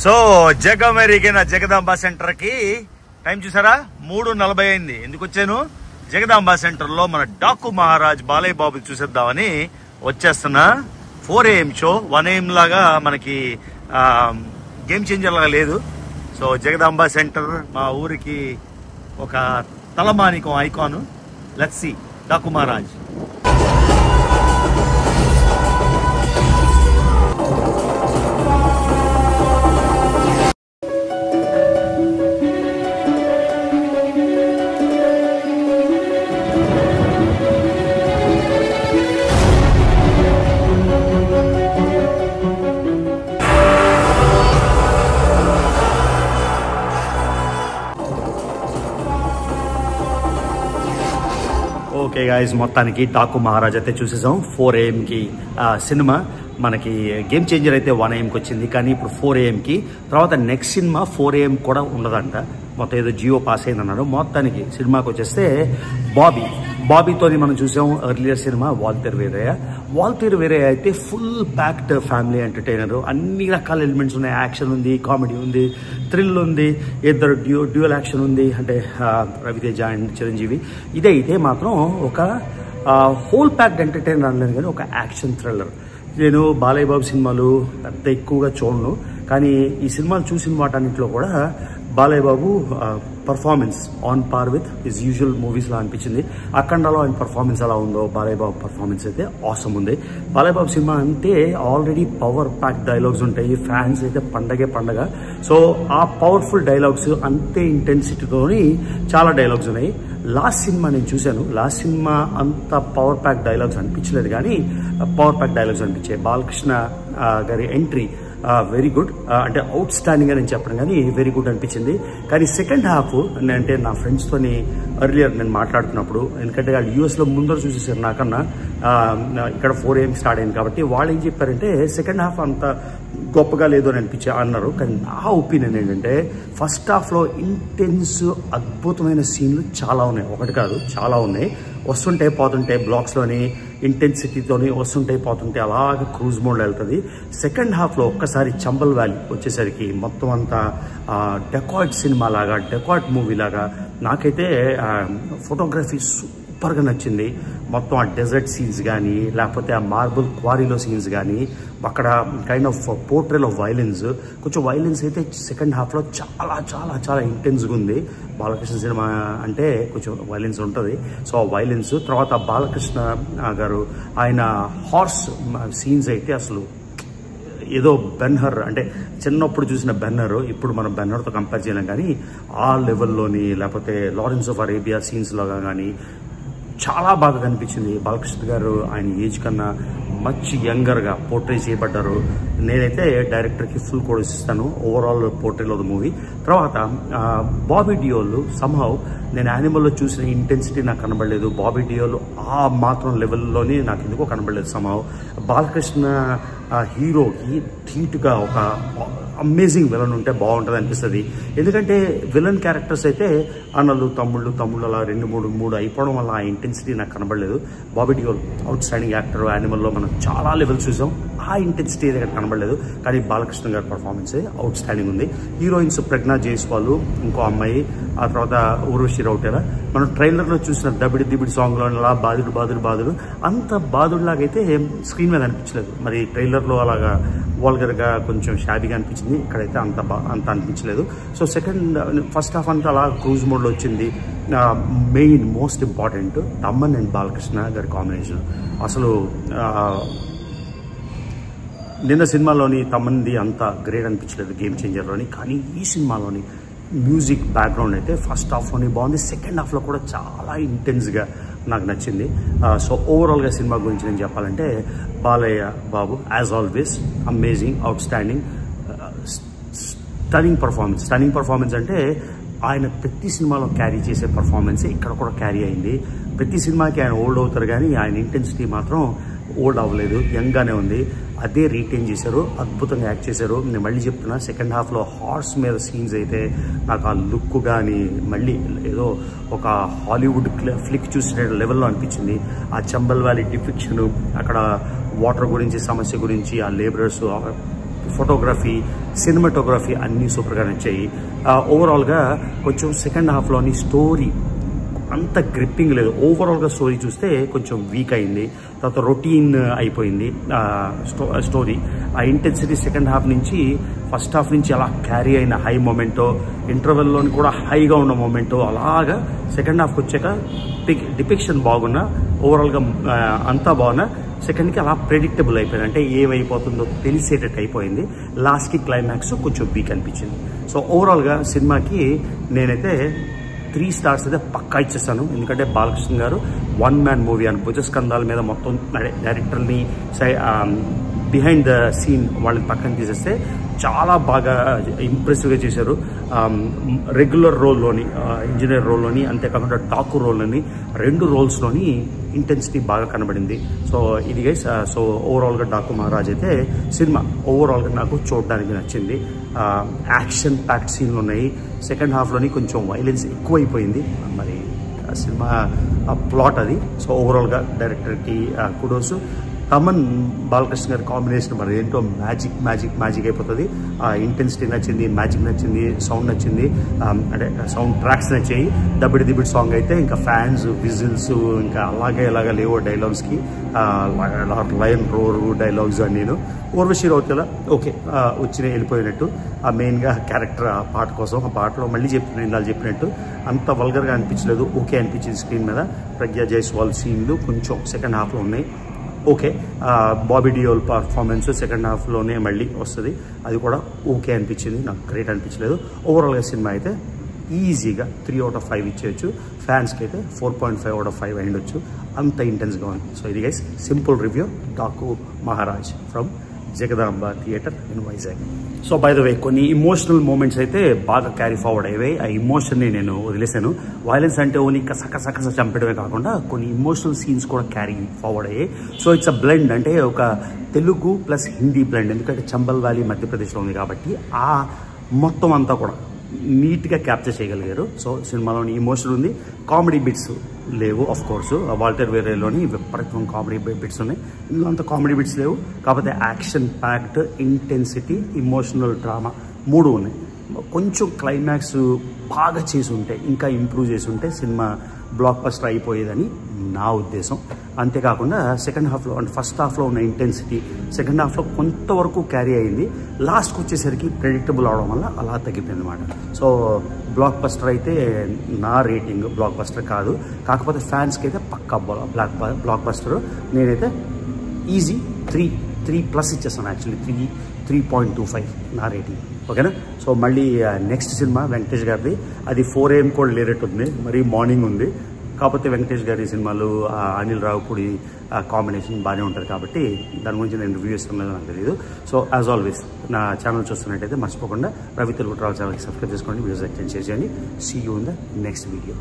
So జగమెరిగిన Jagadamba centre కి time చూసారా 3:40 అయింది. ఎందుకు వచ్చాను? జగదాంబ సెంటర్ లో మన డాకు మహారాజ్ బాలయ్య బాబు చూసేద్దామని వచ్చేస్తున్నా. 4 AM షో 1 AM లాగా మనకి గేమ్ చేంజర్ లాగా లేదు. సో జగదాంబ సెంటర్ మా ఊరికి ఒక తలమానికం ఐకాను. Let's see Daaku Maharaaj. Okay guys, మొత్తానికి డాకు మహారాజ్ అయితే చూసేసాం. 4 AM కి సినిమా మనకి గేమ్ చేంజర్ అయితే 1 AM కి వచ్చింది. కానీ ఇప్పుడు 4 AM కి తర్వాత నెక్స్ట్ సినిమా 4 AM కూడా ఉండదంట. మొత్తం ఏదో జియో పాస్ అయిందన్నారు. మొత్తానికి సినిమాకి వచ్చేస్తే బాబీతోని మనం చూసాం ఎర్లియర్ సినిమా వాల్తేరు వీరయ్య అయితే ఫుల్ ప్యాక్డ్ ఫ్యామిలీ ఎంటర్టైనర్. అన్ని రకాల ఎలిమెంట్స్ ఉన్నాయి. యాక్షన్ ఉంది, కామెడీ ఉంది, థ్రిల్ ఉంది, ఇద్దరు డ్యూయల్ యాక్షన్ ఉంది. అంటే రవితేజ అండ్ చిరంజీవి. ఇదైతే మాత్రం ఒక హోల్ ప్యాక్డ్ ఎంటర్టైనర్ అనలేదు కానీ ఒక యాక్షన్ థ్రిల్లర్. నేను బాలయ్య బాబు సినిమాలు పెద్ద ఎక్కువగా చూడను, కానీ ఈ సినిమాలు చూసిన వాటన్నింటిలో కూడా Balayya Babu performance on par with his usual movies లా అనిపించింది. అఖండలో ఆయన పర్ఫార్మెన్స్ ఎలా ఉందో బాలయ్య బాబు పర్ఫార్మెన్స్ అయితే ఆసమ్ ఉంది. బాలయ్య బాబు సినిమా అంటే ఆల్రెడీ పవర్ ప్యాక్ డైలాగ్స్ ఉంటాయి. ఫ్యాన్స్ అయితే పండగ. సో ఆ పవర్ఫుల్ డైలాగ్స్ అంతే ఇంటెన్సిటీతోని చాలా డైలాగ్స్ ఉన్నాయి. లాస్ట్ సినిమా నేను చూశాను. లాస్ట్ సినిమా అంత పవర్ ప్యాక్ డైలాగ్స్ అనిపించలేదు, కానీ పవర్ ప్యాక్ డైలాగ్స్ అనిపించాయి. బాలకృష్ణ గారి ఎంట్రీ వెరీ గుడ్, అంటే అవుట్ స్టాండింగ్ అని చెప్పడం కానీ వెరీ గుడ్ అనిపించింది. కానీ సెకండ్ హాఫ్ అంటే నా ఫ్రెండ్స్తోని ఎర్లియర్ నేను మాట్లాడుతున్నప్పుడు, ఎందుకంటే వాళ్ళు యూఎస్లో ముందర చూసేసారు నాకన్నా, ఇక్కడ 4 AM స్టార్ట్ అయింది కాబట్టి వాళ్ళు ఏం చెప్పారంటే సెకండ్ హాఫ్ అంత గొప్పగా లేదు అని అన్నారు. కానీ నా ఒపీనియన్ ఏంటంటే ఫస్ట్ హాఫ్లో ఇంటెన్స్ అద్భుతమైన సీన్లు చాలా ఉన్నాయి. ఒకటి కాదు, చాలా ఉన్నాయి. వస్తుంటే పోతుంటే బ్లాక్స్లోని ఇంటెన్సిటీతోని వస్తుంటే పోతుంటే అలాగే క్రూజ్ మోడ్లో వెళ్తుంది. సెకండ్ హాఫ్లో ఒక్కసారి చంబల్ వ్యాలీ వచ్చేసరికి మొత్తం అంతా డెకాయిట్ సినిమా లాగా, డెకాయిట్ మూవీ లాగా నాకైతే ఫోటోగ్రఫీ సూపర్గా నచ్చింది. మొత్తం ఆ డెజర్ట్ సీన్స్ కానీ, లేకపోతే ఆ మార్బుల్ క్వారీలో సీన్స్ కానీ, అక్కడ kind of portrayal of violence, కొంచెం వైలెన్స్ అయితే సెకండ్ హాఫ్లో చాలా ఇంటెన్స్గా ఉంది. బాలకృష్ణ సినిమా అంటే కొంచెం వైలెన్స్ ఉంటుంది. సో ఆ వైలెన్స్ తర్వాత బాలకృష్ణ గారు ఆయన హార్స్ సీన్స్ అయితే అసలు ఏదో బెన్హర్, అంటే చిన్నప్పుడు చూసిన బెన్నర్ ఇప్పుడు మనం బెన్నర్తో కంపేర్ చేయలేం, కానీ ఆ లెవెల్లోని లేకపోతే లారెన్స్ ఆఫ్ అరేబియా సీన్స్లో కానీ చాలా బాగా కనిపించింది. బాలకృష్ణ గారు ఆయన ఏజ్ కన్నా మచ్ యంగర్గా పోర్ట్రే చేయబడ్డారు. నేనైతే డైరెక్టర్కి ఫుల్ కోర్స్ ఇస్తాను overall portrayal of the movie. తర్వాత బాబీ డియోల్ సంహౌ నేను యానిమల్లో చూసిన ఇంటెన్సిటీ నాకు కనబడలేదు. బాబీ డియోల్ ఆ మాత్రం లెవెల్లోనే నాకు ఎందుకో కనబడలేదు సంహౌ. బాలకృష్ణ హీరోకి ధీటుగా ఒక అమేజింగ్ విలన్ ఉంటే బాగుంటుంది అనిపిస్తుంది. ఎందుకంటే విలన్ క్యారెక్టర్స్ అయితే అన్నలు తమ్ముళ్ళు అలా 2-3 అయిపోవడం వల్ల ఆ ఇంటెన్సిటీ నాకు కనబడలేదు. Bobby Deol outstanding actor. యానిమల్లో మనం చాలా లెవెల్స్ చూసాం, ఆ ఇంటెన్సిటీ దగ్గర కనబడలేదు. కానీ బాలకృష్ణ గారి పర్ఫార్మెన్స్ అవుట్ స్టాండింగ్ ఉంది. హీరోయిన్స్ ప్రజ్ఞా జైస్వాల్, ఇంకో అమ్మాయి, ఆ తర్వాత ఊర్వశి రౌటేలా. మనం ట్రైలర్లో చూసిన దబిడి సాంగ్లో అలా బాదుడు అంత బాదుడులాగైతే స్క్రీన్ మీద అనిపించలేదు. మరి ట్రైలర్లో అలాగా వాల్గర్గా కొంచెం షాబీగా అనిపించింది, ఇక్కడైతే అంత అనిపించలేదు. సో ఫస్ట్ హాఫ్ అంతా అలా క్రూజ్ మోడ్లో వచ్చింది. Main most important Thaman and Balakrishna గారి కాంబినేషన్. అసలు నిన్న సినిమాలోని తమ్మన్ది అంత గ్రేట్ అనిపించలేదు గేమ్ చేంజర్లోని, కానీ ఈ సినిమాలోని మ్యూజిక్ బ్యాక్గ్రౌండ్ అయితే ఫస్ట్ హాఫ్లోని బాగుంది. సెకండ్ హాఫ్లో కూడా చాలా ఇంటెన్స్గా నాకు నచ్చింది. సో ఓవరాల్గా సినిమా గురించి నేను చెప్పాలంటే Balayya Babu as always amazing, outstanding, stunning performance. అంటే ఆయన ప్రతి సినిమాలో క్యారీ చేసే పర్ఫార్మెన్స్ ఇక్కడ కూడా క్యారీ అయింది. ప్రతి సినిమాకి ఆయన ఓల్డ్ అవుతారు, కానీ ఆయన ఇంటెన్సిటీ మాత్రం ఓల్డ్ అవ్వలేదు, యంగ్గానే ఉంది. అదే రీటైన్ చేశారు, అద్భుతంగా యాక్ట్ చేశారు. నేను మళ్ళీ చెప్తున్నా, సెకండ్ హాఫ్లో హార్స్ మీద సీన్స్ అయితే నాకు ఆ లుక్ కానీ మళ్ళీ ఏదో ఒక హాలీవుడ్ ఫ్లిక్ చూసిన లెవెల్లో అనిపించింది. ఆ చంబల్ వ్యాలీ డిపిక్షన్, అక్కడ వాటర్ గురించి సమస్య గురించి, ఆ లేబరర్స్, ఫోటోగ్రఫీ, సినిమాటోగ్రఫీ అన్నీ సూపర్గా నచ్చాయి. ఓవరాల్గా కొంచెం సెకండ్ హాఫ్లోని స్టోరీ అంత గ్రిప్పింగ్ లేదు. ఓవరాల్గా స్టోరీ చూస్తే కొంచెం వీక్ అయింది. తర్వాత రొటీన్ అయిపోయింది స్టోరీ. ఆ ఇంటెన్సిటీ సెకండ్ హాఫ్ నుంచి ఫస్ట్ హాఫ్ నుంచి అలా క్యారీ అయిన హై మొమెంటో, ఇంటర్వెల్లోని కూడా హైగా ఉన్న మొమెంటో, అలాగా సెకండ్ హాఫ్కి వచ్చాక డిపిక్షన్ బాగున్నా, ఓవరాల్గా అంతా బాగున్నా సెకండ్కి అలా ప్రెడిక్టబుల్ అయిపోయింది. అంటే ఏమైపోతుందో తెలిసేటట్టు అయిపోయింది. లాస్ట్కి క్లైమాక్స్ కొంచెం వీక్ అనిపించింది. సో ఓవరాల్గా సినిమాకి నేనైతే 3 స్టార్స్ అయితే పక్కా ఇచ్చేస్తాను. ఎందుకంటే బాలకృష్ణ గారు 1 మ్యాన్ మూవీ అని భుజస్కంధాల మీద మొత్తం డైరెక్టర్ని బిహైండ్ ద సీన్ వాళ్ళని పక్కన తీసేస్తే చాలా బాగా ఇంప్రెసివ్గా చేశారు. రెగ్యులర్ రోల్లోని, ఇంజనీర్ రోల్లోని, అంతేకాకుండా ఠాకూర్ రోల్లోని, 2 రోల్స్లోని ఇంటెన్సిటీ బాగా కనబడింది. సో ఇది గైస్. సో ఓవరాల్గా డాకు మహారాజ్ అయితే సినిమా ఓవరాల్గా నాకు చూడడానికి నచ్చింది. యాక్షన్ ప్యాక్డ్ సీన్లు ఉన్నాయి. సెకండ్ హాఫ్లోని కొంచెం వైలెన్స్ ఎక్కువైపోయింది. మరి సినిమా ప్లాట్ అది. సో ఓవరాల్గా డైరెక్టర్కి కుడోస్. తమన్ బాలకృష్ణ గారి కాంబినేషన్ మరి ఏంటో మ్యాజిక్ అయిపోతుంది. ఇంటెన్సిటీ నచ్చింది, మ్యాజిక్ నచ్చింది, సౌండ్ నచ్చింది, అంటే సౌండ్ ట్రాక్స్ నచ్చాయి. దబిడి సాంగ్ అయితే ఇంకా ఫ్యాన్స్, విజిల్స్, ఇంకా అలాగే లేవో డైలాగ్స్కి, లయన్ రోర్ డైలాగ్స్ అని నేను ఊర్వశి రౌతేలా ఓకే వెళ్ళిపోయినట్టు. ఆ మెయిన్గా క్యారెక్టర్ ఆ పాట కోసం, ఆ పాటలో మళ్ళీ ఇందాక చెప్పినట్టు అంత వల్గర్గా అనిపించలేదు. ఓకే అనిపించింది స్క్రీన్ మీద. ప్రజ్ఞా జైస్వాల్ సీన్లు కొంచెం సెకండ్ హాఫ్లో ఉన్నాయి. Okay. Bobby Deol performance second హాఫ్లోనే మళ్ళీ వస్తుంది. అది కూడా ఓకే అనిపించింది, నాకు గ్రేట్ అనిపించలేదు. ఓవరాల్గా సినిమా అయితే ఈజీగా 3 out of 5 ఇచ్చేయచ్చు. ఫ్యాన్స్కి అయితే 4.5 out of 5 అయ్యొచ్చు. అంత ఇంటెన్స్గా ఉంది. సో ఇది guys simple review Daaku Maharaj from Jagadamba theatre in Vizag. So by the way కొన్ని ఇమోషనల్ మూమెంట్స్ అయితే బాగా క్యారీ ఫార్వర్డ్ అయ్యాయి. ఆ ఇమోషన్ని నేను వదిలేశాను. వైలెన్స్ అంటే ఓన్లీ కస చంపడమే కాకుండా కొన్ని ఇమోషనల్ సీన్స్ కూడా క్యారీ ఫార్వర్డ్ అయ్యాయి. సో ఇట్స్ అ బ్లెండ్, అంటే ఒక తెలుగు ప్లస్ హిందీ బ్లెండ్. ఎందుకంటే చంబల్ వ్యాలీ మధ్యప్రదేశ్లో ఉంది కాబట్టి ఆ మొత్తం అంతా కూడా నీట్గా క్యాప్చర్ చేయగలిగారు. సో సినిమాలోని ఇమోషన్ ఉంది. కామెడీ బిట్స్ లేవు ఆఫ్ కోర్స్. వాల్టర్ వేరేలోని విపరీతం కామెడీ బిట్స్ ఉన్నాయి. ఇందులో అంత కామెడీ బిట్స్ లేవు. కాకపోతే action packed, intensity, emotional drama 3 ఉన్నాయి. కొంచెం క్లైమాక్స్ బాగా చేసి ఉంటే, ఇంకా ఇంప్రూవ్ చేసి ఉంటే సినిమా బ్లాక్ బస్టర్ అయిపోయేదని నా ఉద్దేశం. అంతేకాకుండా సెకండ్ హాఫ్లో అంటే ఫస్ట్ హాఫ్లో ఉన్న ఇంటెన్సిటీ సెకండ్ హాఫ్లో కొంతవరకు క్యారీ అయింది. లాస్ట్కి వచ్చేసరికి ప్రెడిక్టబుల్ అవడం వల్ల అలా తగ్గిపోయింది అనమాట. సో బ్లాక్ బస్టర్ అయితే నా రేటింగ్ బ్లాక్ బస్టర్ కాదు. కాకపోతే ఫ్యాన్స్కి అయితే పక్కా బ్లాక్ బస్టర్. నేనైతే ఈజీ 3+ ఇచ్చేస్తాను. యాక్చువల్లీ 3.25 నా రేటింగ్. ఓకేనా. సో మళ్ళీ నెక్స్ట్ సినిమా వెంకటేష్ గారిది. అది 4 AM కూడా లేరేట్ ఉంది, మరి మార్నింగ్ ఉంది. కాకపోతే వెంకటేష్ గారి సినిమాలు అనిల్ రావుపూడి కాంబినేషన్ బాగానే ఉంటుంది కాబట్టి దాని గురించి నేను రివ్యూ ఇస్తున్నాను, నాకు తెలియదు. సో యాజ్ ఆల్వేస్ నా ఛానల్ చూస్తున్నట్టయితే మర్చిపోకుండా రవి తెలుగు ట్రావెల్ ఛానల్కి సబ్స్క్రైబ్ చేసుకోండి, వీడియోస్ ఎక్స్టెండ్ చేయండి. See you in the next video.